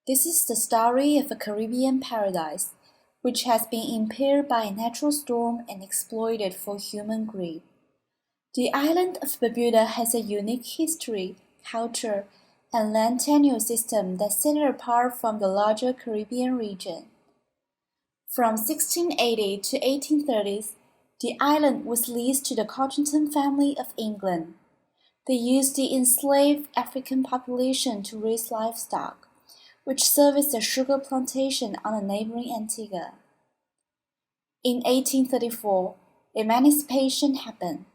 This is the story of a Caribbean paradise, which has been impaired by a natural storm and exploited for human greed. The island of Barbuda has a unique history, culture, and land tenure system that set it apart from the larger Caribbean region. From 1680 to 1830s, the island was leased to the Codrington family of England. They used the enslaved African population to raise livestock, which serviced a sugar plantation on the neighboring Antigua. In 1834, emancipation happened.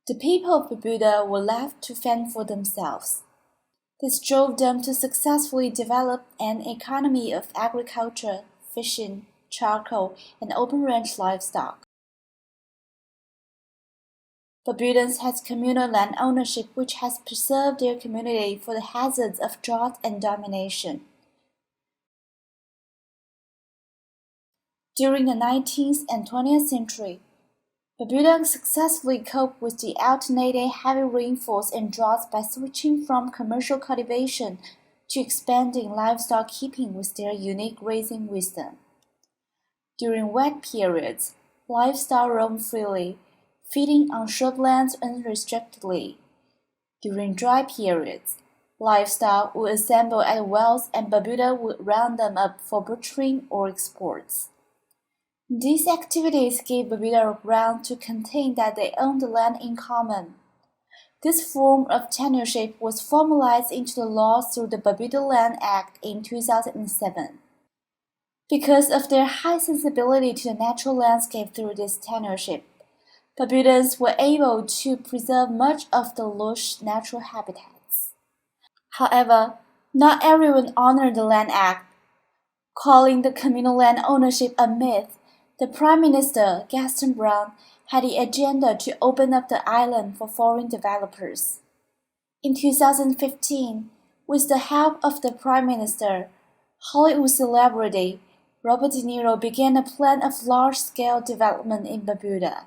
The people of Barbuda were left to fend for themselves. This drove them to successfully develop an economy of agriculture, fishing, charcoal, and open-range livestock. Barbudans had communal land ownership which has preserved their community for the hazards of drought and domination. During the 19th and 20th century, Barbuda successfully coped with the alternating heavy rainfalls and droughts by switching from commercial cultivation to expanding livestock keeping with their unique raising wisdom. During wet periods, livestock roam freely, feeding on shrublands unrestrictedly. During dry periods, livestock would assemble at wells and Barbuda would round them up for butchering or exports. These activities gave Barbuda ground to contain that they owned the land in common. This form of tenureship was formalized into the law through the Barbuda Land Act in 2007. Because of their high sensibility to the natural landscape through this tenureship, Barbudans were able to preserve much of the lush natural habitats. However, not everyone honored the Land Act. Calling the communal land ownership a myth, the Prime Minister, Gaston Browne, had the agenda to open up the island for foreign developers. In 2015, with the help of the Prime Minister, Hollywood celebrity Robert De Niro began a plan of large-scale development in Barbuda.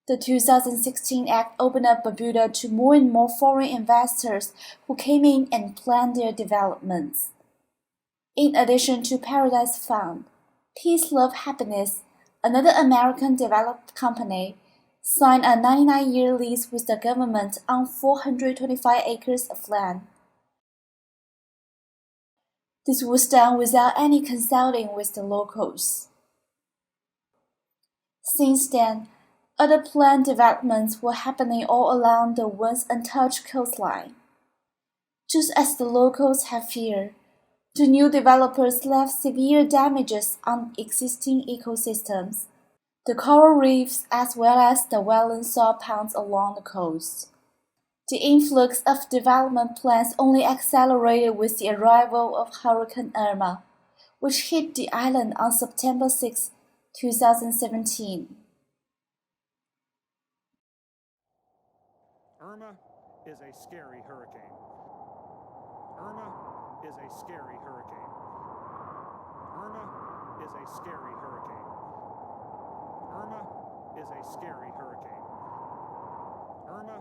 The 2016 Act opened up Barbuda to more and more foreign investors who came in and planned their developments. In addition to Paradise Fund, Peace Love Happiness, another American development company, signed a 99-year lease with the government on 425 acres of land. This was done without any consulting with the locals. Since then, other planned developments were happening all along the once untouched coastline. Just as the locals had feared, the new developers left severe damages on existing ecosystems, the coral reefs as well as the wetland salt ponds along the coast. The influx of development plans only accelerated with the arrival of Hurricane Irma, which hit the island on September 6, 2017. Irma is a scary hurricane. Irma is a scary hurricane. Irma is a scary hurricane. Irma is a scary hurricane. Irma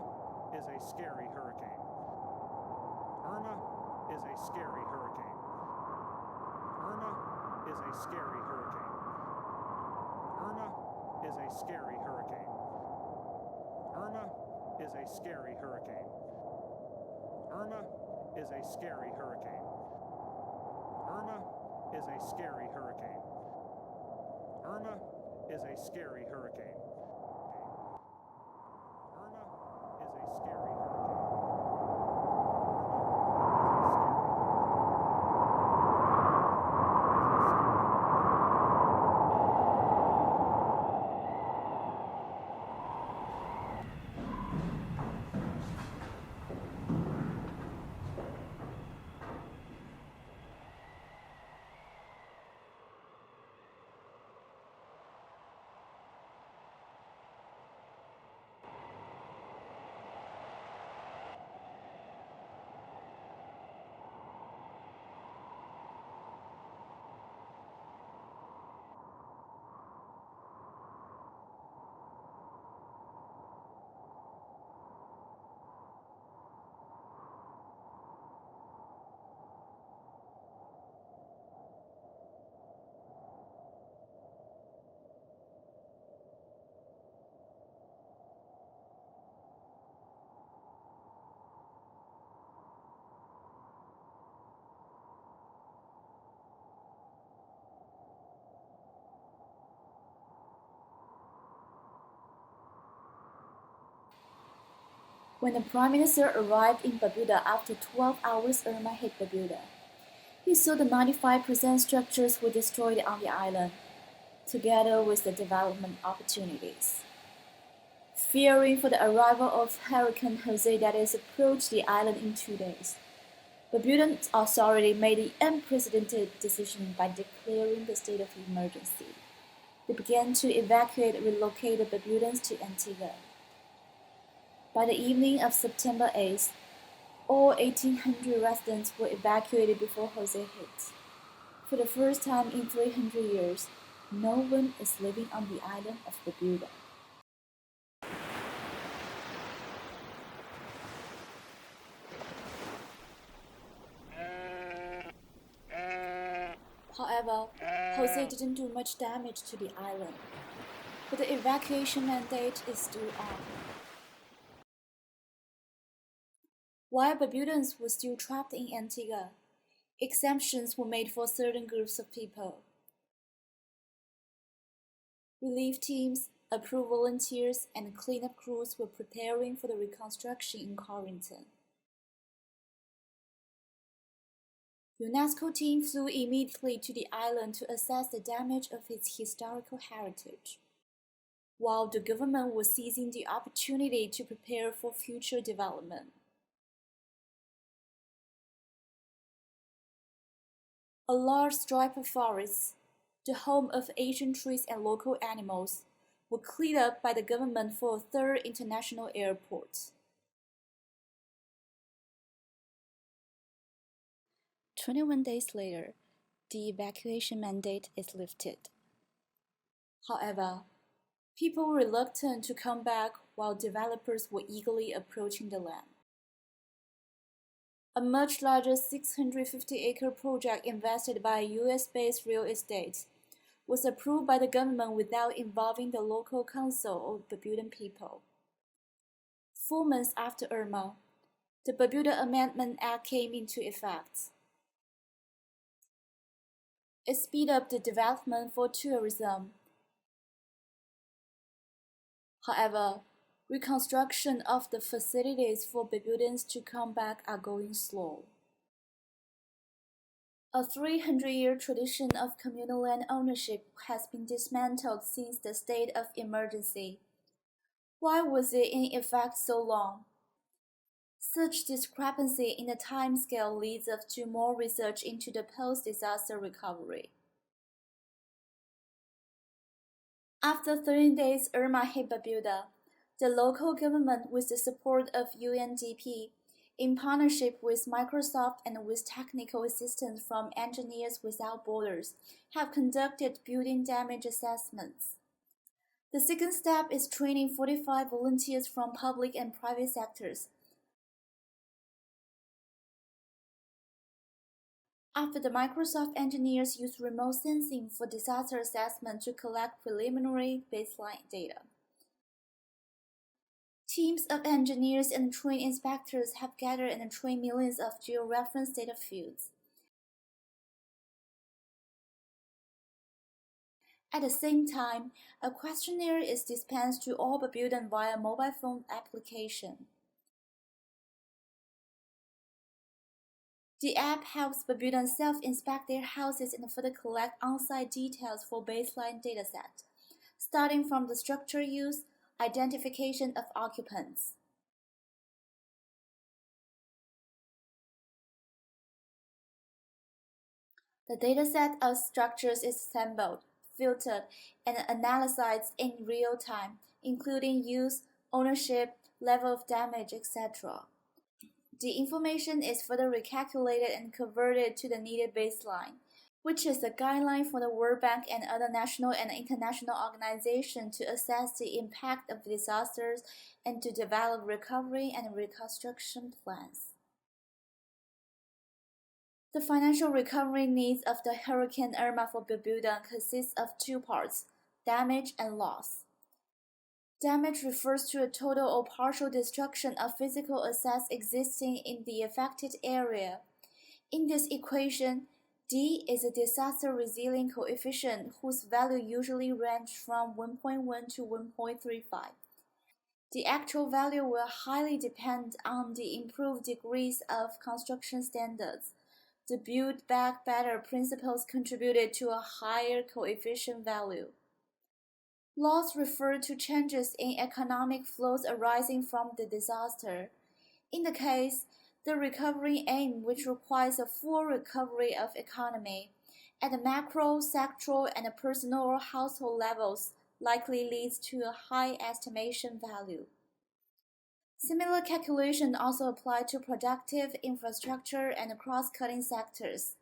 is a scary hurricane. Irma is a scary hurricane. Irma is a scary hurricane. Irma is a scary hurricane. Irma is a scary hurricane. Irma is a scary hurricane. Irma is a scary hurricane. Irma is a scary hurricane. Irma is a scary hurricane. When the Prime Minister arrived in Barbuda after 12 hours, Irma hit Barbuda. He saw the 95% structures were destroyed on the island, together with the development opportunities. Fearing for the arrival of Hurricane Jose that is approached the island in 2 days, Barbudan authority made the unprecedented decision by declaring the state of emergency. They began to evacuate relocated Barbudans to Antigua. By the evening of September 8th, all 1,800 residents were evacuated before Jose hit. For the first time in 300 years, no one is living on the island of Barbuda. However, Jose didn't do much damage to the island, but the evacuation mandate is still on. While Barbudans were still trapped in Antigua, exemptions were made for certain groups of people. Relief teams, approved volunteers, and cleanup crews were preparing for the reconstruction in Corentyne. UNESCO team flew immediately to the island to assess the damage of its historical heritage, while the government was seizing the opportunity to prepare for future development. A large stripe of forests, the home of Asian trees and local animals, were cleared up by the government for a third international airport. 21 days later, the evacuation mandate is lifted. However, people were reluctant to come back while developers were eagerly approaching the land. A much larger 650-acre project invested by US-based real estate was approved by the government without involving the local council or Barbudan people. 4 months after Irma, the Barbuda Amendment Act came into effect. It speeded up the development for tourism. However, reconstruction of the facilities for Barbudans to come back are going slow. A 300-year tradition of communal land ownership has been dismantled since the state of emergency. Why was it in effect so long? Such discrepancy in the timescale leads us to more research into the post-disaster recovery. After 30 days, Irma hit Barbuda. The local government, with the support of UNDP, in partnership with Microsoft and with technical assistance from Engineers Without Borders, have conducted building damage assessments. The second step is training 45 volunteers from public and private sectors. After the Microsoft engineers used remote sensing for disaster assessment to collect preliminary baseline data. Teams of engineers and trained inspectors have gathered and trained millions of georeference data fields. At the same time, a questionnaire is dispensed to all Barbudan via mobile phone application. The app helps Barbudans self-inspect their houses and further collect on-site details for baseline dataset, starting from the structure use, identification of occupants. The dataset of structures is assembled, filtered, and analyzed in real time, including use, ownership, level of damage, etc. The information is further recalculated and converted to the needed baseline, which is a guideline for the World Bank and other national and international organizations to assess the impact of disasters and to develop recovery and reconstruction plans. The financial recovery needs of the Hurricane Irma for Barbuda consists of 2 parts: damage and loss. Damage refers to a total or partial destruction of physical assets existing in the affected area. In this equation, D is a disaster resilient coefficient whose value usually ranges from 1.1 to 1.35. The actual value will highly depend on the improved degrees of construction standards. The Build Back Better principles contributed to a higher coefficient value. Loss refer to changes in economic flows arising from the disaster. In the case, the recovery aim, which requires a full recovery of economy, at the macro, sectoral, and personal or household levels, likely leads to a high estimation value. Similar calculations also apply to productive, infrastructure, and cross-cutting sectors.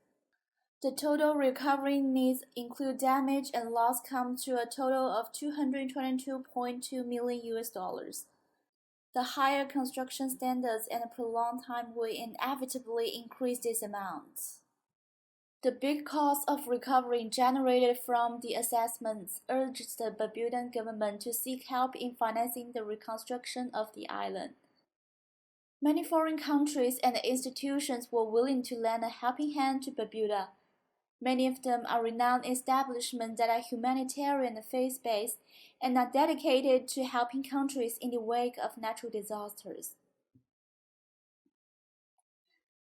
The total recovery needs include damage and loss come to a total of $222.2 million. The higher construction standards and a prolonged time will inevitably increase this amount. The big cost of recovery generated from the assessments urged the Barbudan government to seek help in financing the reconstruction of the island. Many foreign countries and institutions were willing to lend a helping hand to Barbuda. Many of them are renowned establishments that are humanitarian and faith-based and are dedicated to helping countries in the wake of natural disasters.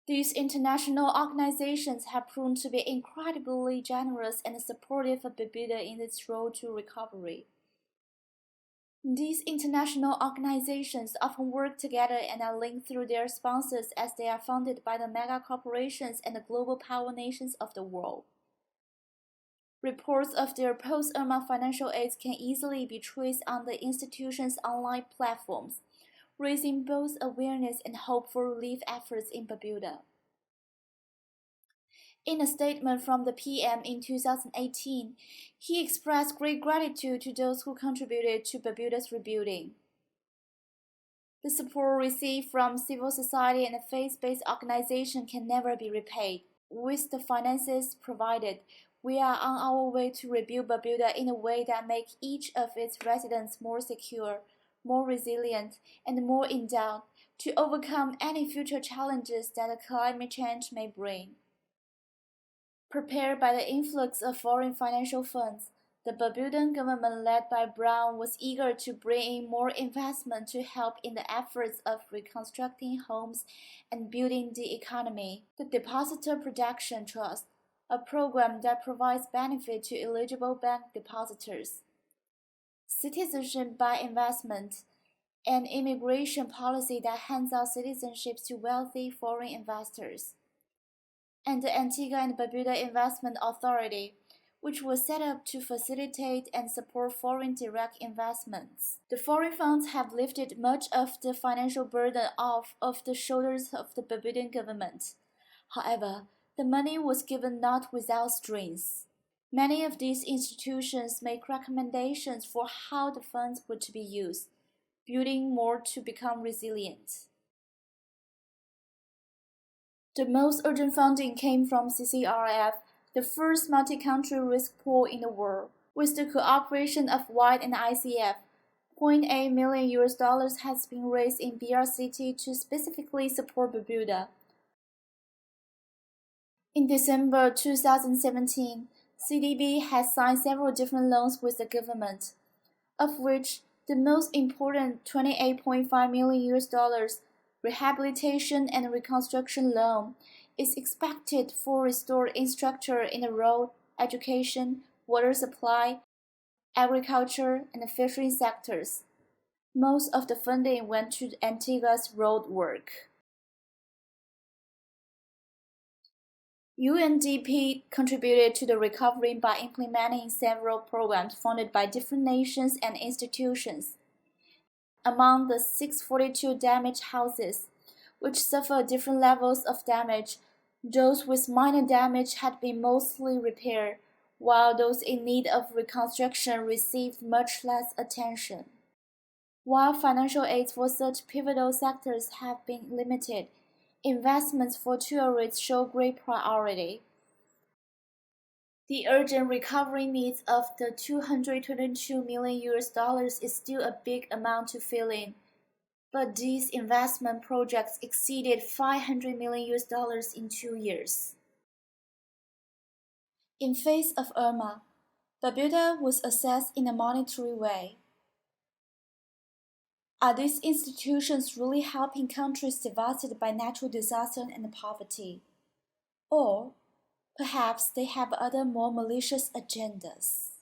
These international organizations have proven to be incredibly generous and supportive of Barbuda in its road to recovery. These international organizations often work together and are linked through their sponsors as they are funded by the mega corporations and the global power nations of the world. Reports of their post-Irma financial aids can easily be traced on the institution's online platforms, raising both awareness and hope for relief efforts in Barbuda. In a statement from the PM in 2018, he expressed great gratitude to those who contributed to Barbuda's rebuilding. The support received from civil society and faith-based organizations can never be repaid. With the finances provided, we are on our way to rebuild Barbuda in a way that makes each of its residents more secure, more resilient, and more endowed to overcome any future challenges that climate change may bring. Prepared by the influx of foreign financial funds, the Barbudan government led by Brown was eager to bring in more investment to help in the efforts of reconstructing homes and building the economy. The Depositor Protection Trust, a program that provides benefit to eligible bank depositors. Citizenship by investment, an immigration policy that hands out citizenships to wealthy foreign investors. And the Antigua and Barbuda Investment Authority, which was set up to facilitate and support foreign direct investments. The foreign funds have lifted much of the financial burden off of the shoulders of the Barbudan government. However, the money was given not without strings. Many of these institutions make recommendations for how the funds were to be used, building more to become resilient. The most urgent funding came from CCRF, the first multi-country risk pool in the world. With the cooperation of WIDE and ICF, $0.8 million has been raised in BRCT to specifically support Barbuda. In December 2017, CDB has signed several different loans with the government, of which the most important $28.5 million rehabilitation and reconstruction loan is expected for restored infrastructure in the road, education, water supply, agriculture, and fishery sectors. Most of the funding went to Antigua's road work. UNDP contributed to the recovery by implementing several programs funded by different nations and institutions. Among the 642 damaged houses, which suffered different levels of damage, those with minor damage had been mostly repaired, while those in need of reconstruction received much less attention. While financial aids for such pivotal sectors have been limited, investments for tourists show great priority. The urgent recovery needs of the $222 million is still a big amount to fill in, but these investment projects exceeded $500 million in 2 years. In face of Irma, Barbuda was assessed in a monetary way. Are these institutions really helping countries devastated by natural disaster and poverty? Or perhaps they have other more malicious agendas?